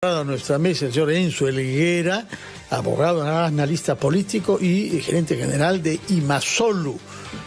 A nuestra mesa el señor Enzo Helguera, abogado, analista político y gerente general de Imasolu.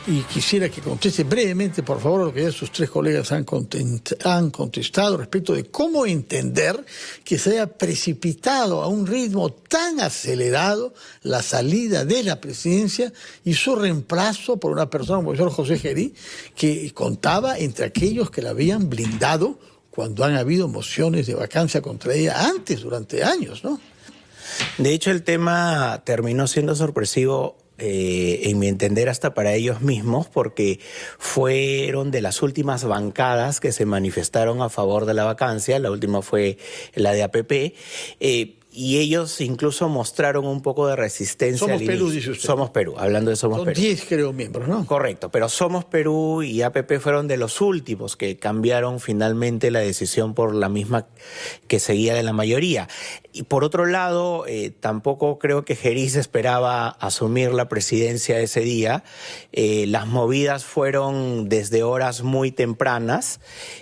Y quisiera que conteste brevemente, por favor, lo que ya sus tres colegas han contestado respecto de cómo entender que se haya precipitado a un ritmo tan acelerado la salida de la presidencia y su reemplazo por una persona como el señor José Gerí, que contaba entre aquellos que la habían blindado cuando han habido mociones de vacancia contra ella antes, durante años, ¿no? De hecho, el tema terminó siendo sorpresivo, en mi entender, hasta para ellos mismos, porque fueron de las últimas bancadas que se manifestaron a favor de la vacancia. La última fue la de APP. Y ellos incluso mostraron un poco de resistencia. Somos Perú, dice usted. Somos Perú, hablando de Somos Perú. Son 10, creo, miembros, ¿no? Correcto, pero Somos Perú y APP fueron de los últimos que cambiaron finalmente la decisión por la misma que seguía de la mayoría. Y por otro lado, tampoco creo que Gerí esperaba asumir la presidencia ese día. Las movidas fueron desde horas muy tempranas.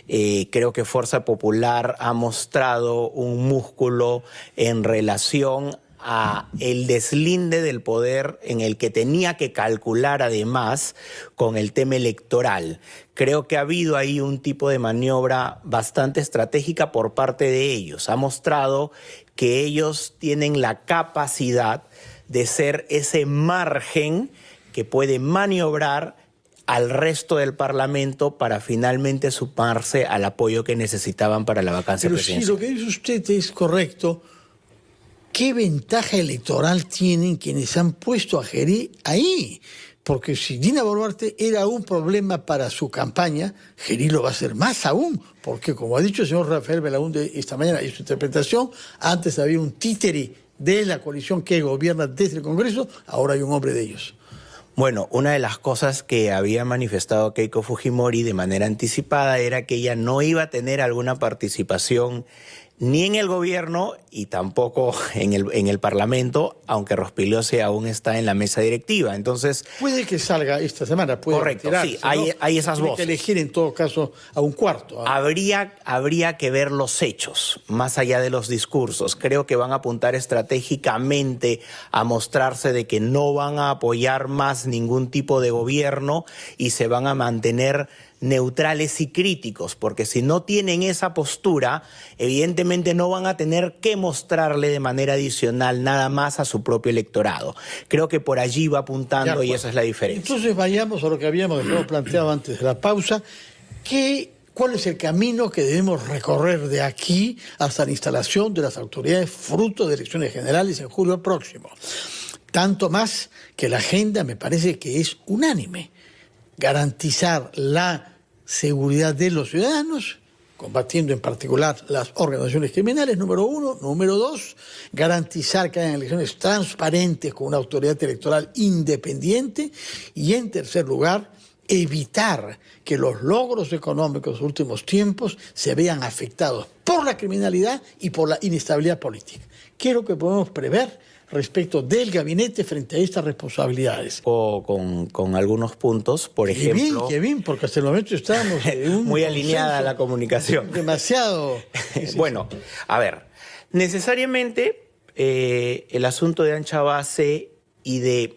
Creo que Fuerza Popular ha mostrado un músculo en relación a el deslinde del poder en el que tenía que calcular además con el tema electoral. Creo que ha habido ahí un tipo de maniobra bastante estratégica por parte de ellos. Ha mostrado que ellos tienen la capacidad de ser ese margen que puede maniobrar al resto del Parlamento para finalmente sumarse al apoyo que necesitaban para la vacancia presidencial. Pero si lo que dice usted es correcto, ¿qué ventaja electoral tienen quienes han puesto a Gerí ahí? Porque si Dina Boluarte era un problema para su campaña, Gerí lo va a ser más aún, porque como ha dicho el señor Rafael Belaúnde esta mañana y su interpretación, antes había un títere de la coalición que gobierna desde el Congreso, ahora hay un hombre de ellos. Bueno, una de las cosas que había manifestado Keiko Fujimori de manera anticipada era que ella no iba a tener alguna participación ni en el gobierno y tampoco en el Parlamento, aunque Rospigliosi aún está en la mesa directiva. Entonces, puede que salga esta semana, puede correcto, retirarse, sí, hay esas Tiene voces. que elegir en todo caso a un cuarto. Habría que ver los hechos, más allá de los discursos. Creo que van a apuntar estratégicamente a mostrarse de que no van a apoyar más ningún tipo de gobierno y se van a mantener neutrales y críticos, porque si no tienen esa postura, evidentemente no van a tener que mostrarle de manera adicional nada más a su propio electorado. Creo que por allí va apuntando y esa es la diferencia. Entonces vayamos a lo que habíamos planteado antes de la pausa. ¿Cuál es el camino que debemos recorrer de aquí hasta la instalación de las autoridades fruto de elecciones generales en julio próximo? Tanto más que la agenda me parece que es unánime. Garantizar la seguridad de los ciudadanos, combatiendo en particular las organizaciones criminales, número uno. Número dos, garantizar que hayan elecciones transparentes con una autoridad electoral independiente. Y en tercer lugar, evitar que los logros económicos de los últimos tiempos se vean afectados por la criminalidad y por la inestabilidad política. ¿Qué es lo que podemos prever respecto del gabinete frente a estas responsabilidades? Con algunos puntos, por ejemplo... Qué bien, porque hasta el momento estamos muy alineada la comunicación. Demasiado. Bueno, a ver, necesariamente el asunto de ancha base y de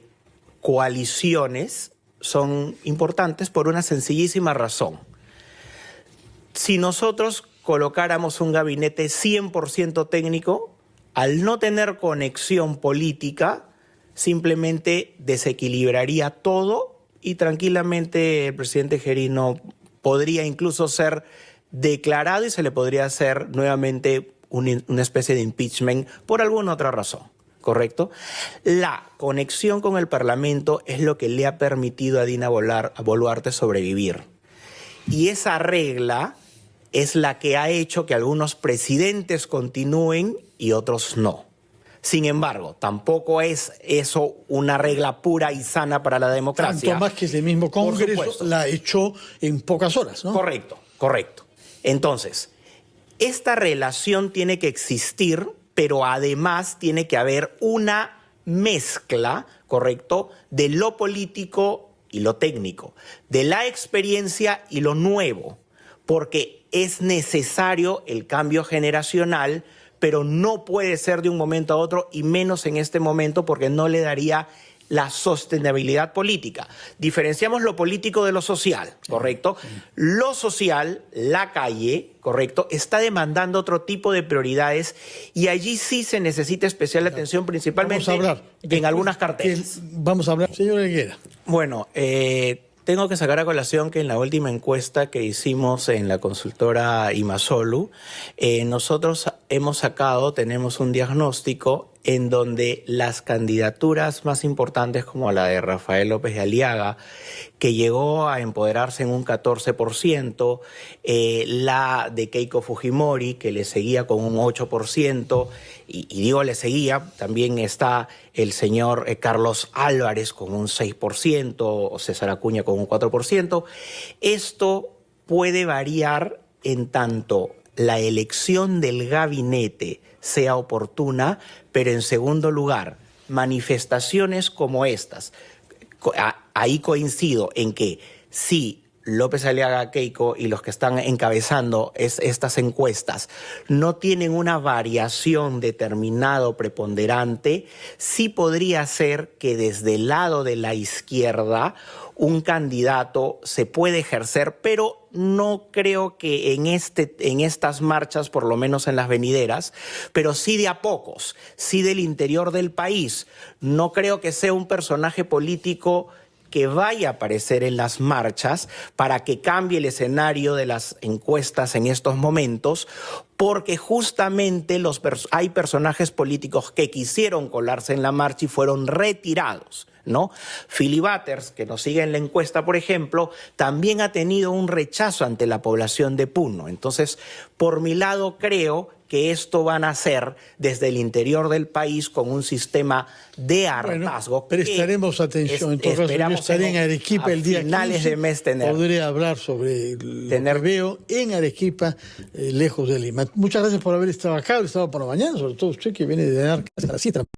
coaliciones son importantes por una sencillísima razón. Si nosotros colocáramos un gabinete 100% técnico, al no tener conexión política, simplemente desequilibraría todo y tranquilamente el presidente Gerí no podría incluso ser declarado y se le podría hacer nuevamente una especie de impeachment por alguna otra razón, ¿correcto? La conexión con el Parlamento es lo que le ha permitido a Dina Boluarte sobrevivir. Y esa regla es la que ha hecho que algunos presidentes continúen y otros no. Sin embargo, tampoco es eso una regla pura y sana para la democracia. Tanto más que ese mismo Congreso la echó en pocas horas, ¿no? Correcto, correcto. Entonces, esta relación tiene que existir, pero además tiene que haber una mezcla, ¿correcto?, de lo político y lo técnico, de la experiencia y lo nuevo, porque es necesario el cambio generacional pero no puede ser de un momento a otro, y menos en este momento, porque no le daría la sostenibilidad política. Diferenciamos lo político de lo social, ¿correcto? Sí. Lo social, la calle, ¿correcto?, está demandando otro tipo de prioridades, y allí sí se necesita especial atención, principalmente en algunas carteras. Vamos a hablar, señor Helguera. Bueno, tengo que sacar a colación que en la última encuesta que hicimos en la consultora Imasolu, nosotros tenemos un diagnóstico en donde las candidaturas más importantes, como la de Rafael López de Aliaga, que llegó a empoderarse en un 14%, la de Keiko Fujimori, que le seguía con un 8%, y digo le seguía, también está el señor Carlos Álvarez con un 6%, o César Acuña con un 4%. Esto puede variar en tanto la elección del gabinete sea oportuna, pero en segundo lugar, manifestaciones como estas. Ahí coincido en que si López Aliaga, Keiko y los que están encabezando estas encuestas no tienen una variación determinada preponderante, sí podría ser que desde el lado de la izquierda un candidato se puede ejercer, pero no creo que en estas marchas, por lo menos en las venideras, pero sí de a pocos, sí del interior del país. No creo que sea un personaje político que vaya a aparecer en las marchas para que cambie el escenario de las encuestas en estos momentos, porque justamente hay personajes políticos que quisieron colarse en la marcha y fueron retirados, ¿no? Philly Butters, que nos sigue en la encuesta, por ejemplo, también ha tenido un rechazo ante la población de Puno. Entonces, por mi lado, creo que esto van a hacer desde el interior del país con un sistema de hartazgo. Bueno, prestaremos atención. En todo caso, yo estaré en Arequipa el día 15. Finales de mes podré hablar sobre lo que veo en Arequipa, lejos de Lima. Muchas gracias por haber estado acá, haber estado por la mañana, sobre todo usted que viene de dar clases a la cita.